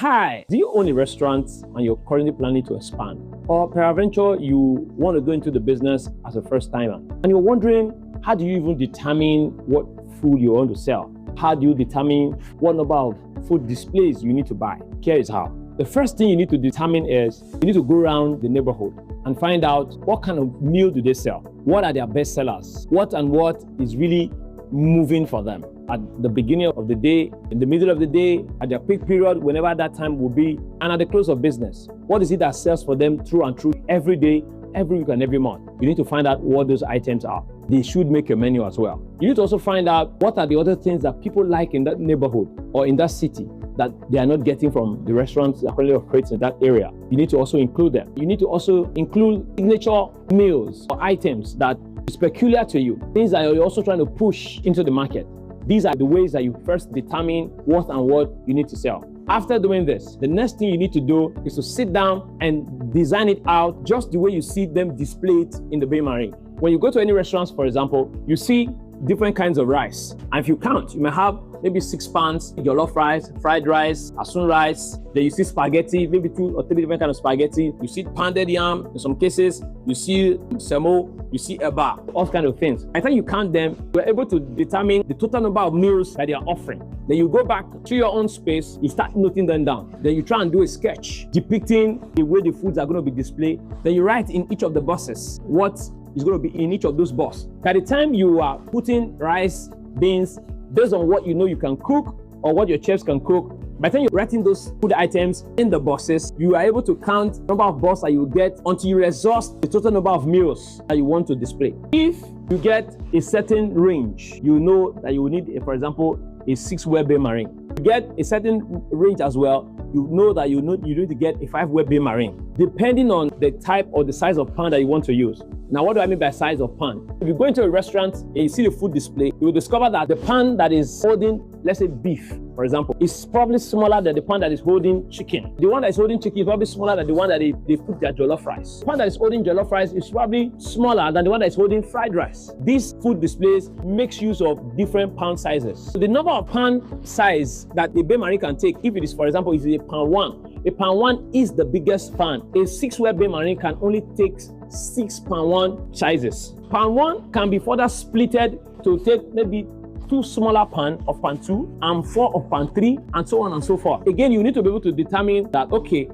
Hi, do you own a restaurant and you're currently planning to expand? Or peradventure, you want to go into the business as a first timer and you're wondering, how do you even determine what food you want to sell? How do you determine what number of food displays you need to buy? Here is how. The first thing you need to determine is you need to go around the neighborhood and find out what kind of meal do they sell? What are their best sellers? What is really moving for them at the beginning of the day, in the middle of the day, at their peak period, whenever that time will be, and at the close of business. What is it that sells for them through and through every day, every week, and every month? You need to find out what those items are. They should make your menu as well. You need to also find out what are the other things that people like in that neighborhood or in that city that they are not getting from the restaurants that currently operate in that area. You need to also include them. You need to also include signature meals or items that is peculiar to you, things that you're also trying to push into the market. These are the ways that you first determine what you need to sell. After doing this, the next thing you need to do is to sit down and design it out just the way you see them displayed in the bain-marie. When you go to any restaurants, for example, you see different kinds of rice. And if you count, you may have maybe 6 pounds jollof rice, fried rice, asun rice. Then you see spaghetti, maybe 2 or 3 different kinds of spaghetti. You see pounded yam in some cases. You see semo, you see eba, all kinds of things. By the time you count them, you're able to determine the total number of meals that they are offering. Then you go back to your own space, you start noting them down. Then you try and do a sketch depicting the way the foods are going to be displayed. Then you write in each of the boxes what is going to be in each of those boxes. By the time you are putting rice, beans, based on what you know you can cook or what your chefs can cook, by the time you're writing those food items in the boxes, you are able to count the number of boxes that you get until you exhaust the total number of meals that you want to display. If you get a certain range, you know that you will need, for example, a 6-way bain-marie. You get a certain range as well, you know that you need to get a 5-way bain-marie, depending on the type or the size of pan that you want to use. Now, what do I mean by size of pan? If you go into a restaurant and you see the food display, you will discover that the pan that is holding, let's say beef, for example, is probably smaller than the pan that is holding chicken. The one that is holding chicken is probably smaller than the one that they put their jollof rice. The pan that is holding jollof rice is probably smaller than the one that is holding fried rice. These food displays makes use of different pan sizes. So the number of pan size that the bain-marie can take, if it is, for example, if it is a pan 1, a pan 1 is the biggest pan. A 6-way bain-marie can only take 6 pan 1 sizes. Pan 1 can be further splitted to take maybe 2 smaller pan of pan 2 and 4 of pan 3 and so on and so forth. Again, you need to be able to determine that, okay,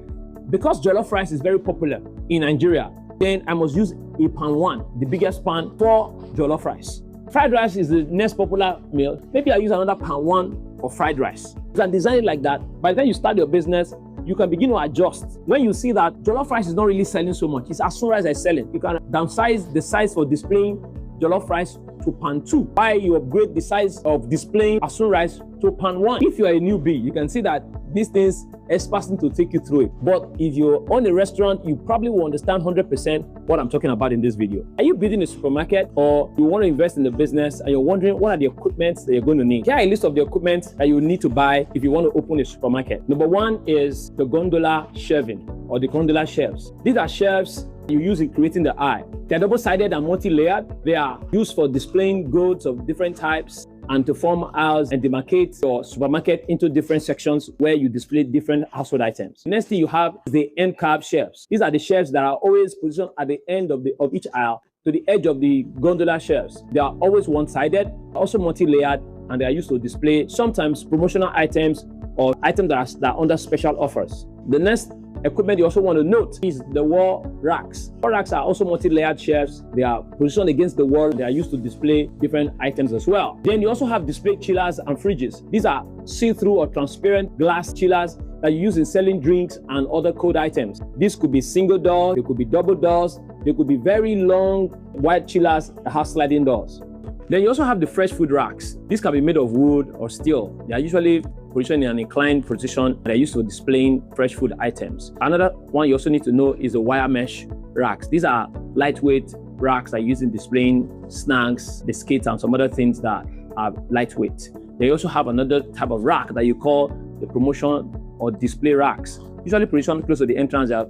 because jollof rice is very popular in Nigeria, then I must use a pan 1, the biggest pan, for jollof rice. Fried rice is the next popular meal. Maybe I use another pan 1 for fried rice. You can design it like that. By the time you start your business, you can begin to adjust. When you see that jollof rice is not really selling so much, it's asun rice that's selling, you can downsize the size for displaying jollof rice to pan 2. Why you upgrade the size of displaying asun rice to pan 1? If you are a newbie, you can see that these things experts need to take you through it. But if you own a restaurant, you probably will understand 100% what I'm talking about in this video. Are you building a supermarket or you want to invest in the business and you're wondering what are the equipment that you're going to need? Here are a list of the equipment that you need to buy if you want to open a supermarket. Number 1 is the gondola shelving or the gondola shelves. These are shelves you use in creating the aisle. They're double-sided and multi-layered. They are used for displaying goods of different types and to form aisles and demarcate your supermarket into different sections where you display different household items. Next thing you have is the end cap shelves. These are the shelves that are always positioned at the end of each aisle to the edge of the gondola shelves. They are always one-sided, also multi-layered, and they are used to display sometimes promotional items or items that are under special offers. The next equipment you also want to note is the wall racks. Wall racks are also multi-layered shelves. They are positioned against the wall. They are used to display different items as well. Then you also have display chillers and fridges. These are see-through or transparent glass chillers that you use in selling drinks and other cold items. This could be single door, they could be double doors, they could be very long wide chillers that have sliding doors. Then you also have the fresh food racks. These can be made of wood or steel. They are usually positioned in an inclined position. They're used for displaying fresh food items. Another one you also need to know is the wire mesh racks. These are lightweight racks that are used in displaying snacks, biscuits, and some other things that are lightweight. They also have another type of rack that you call the promotion or display racks. Usually positioned close to the entrance. They are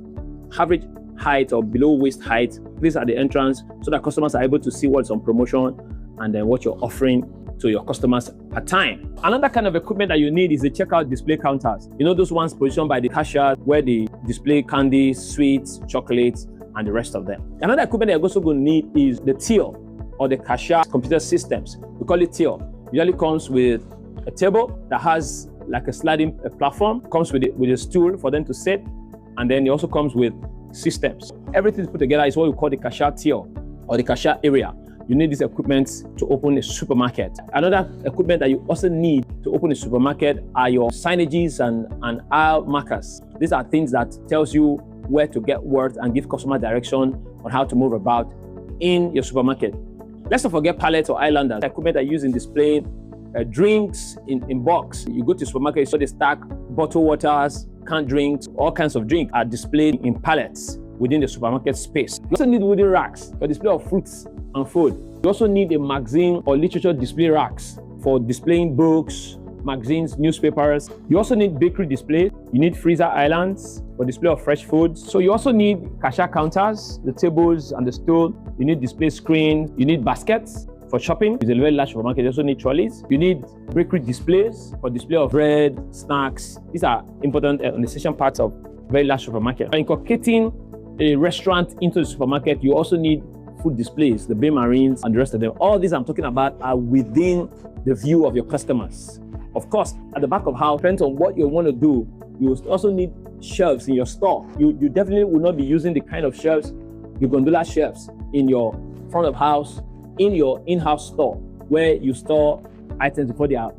average height or below waist height. These are the entrance so that customers are able to see what's on promotion and then what you're offering to your customers at a time. Another kind of equipment that you need is the checkout display counters. You know, those ones positioned by the cashier where they display candies, sweets, chocolates, and the rest of them. Another equipment that you're also going to need is the till, or the cashier computer systems. We call it till. It usually comes with a table that has like a sliding platform, comes with a stool for them to sit, and then it also comes with systems. Everything put together is what we call the cashier till, or the cashier area. You need this equipment to open a supermarket. Another equipment that you also need to open a supermarket are your signages and aisle markers. These are things that tells you where to get words and give customer direction on how to move about in your supermarket. Let's not forget pallets or islanders, equipment that you use in displaying drinks in box. You go to supermarket, so they stack bottled waters, canned drinks, all kinds of drinks are displayed in pallets within the supermarket space. You also need wooden racks for display of fruits and food. You also need a magazine or literature display racks for displaying books, magazines, newspapers. You also need bakery display. You need freezer islands for display of fresh foods. So you also need cashier counters, the tables and the stool. You need display screens. You need baskets for shopping. It's a very large supermarket. You also need trolleys. You need bakery displays for display of bread, snacks. These are important and essential parts of very large supermarket. By incorporating a restaurant into the supermarket, you also need food displays, the bain marines and the rest of them. All these I'm talking about are within the view of your customers. Of course, at the back of house, depends on what you want to do. You also need shelves in your store. You definitely will not be using the kind of shelves, the gondola shelves in your front of house, in your in-house store, where you store items before they are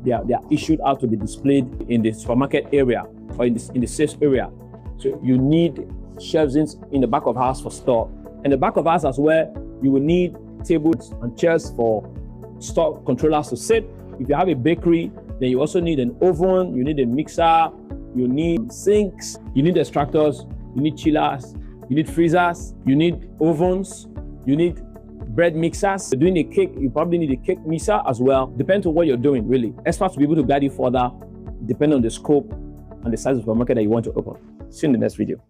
issued out to be displayed in the supermarket area or in the sales area. So you need shelves in the back of house for store. And the back of house as well, you will need tables and chairs for store controllers to sit. If you have a bakery, then you also need an oven, you need a mixer, you need sinks, you need extractors, you need chillers, you need freezers, you need ovens, you need bread mixers. If you're doing a cake, you probably need a cake mixer as well. Depends on what you're doing, really. Experts will be able to guide you further, depending on the scope and the size of the market that you want to open. See you in the next video.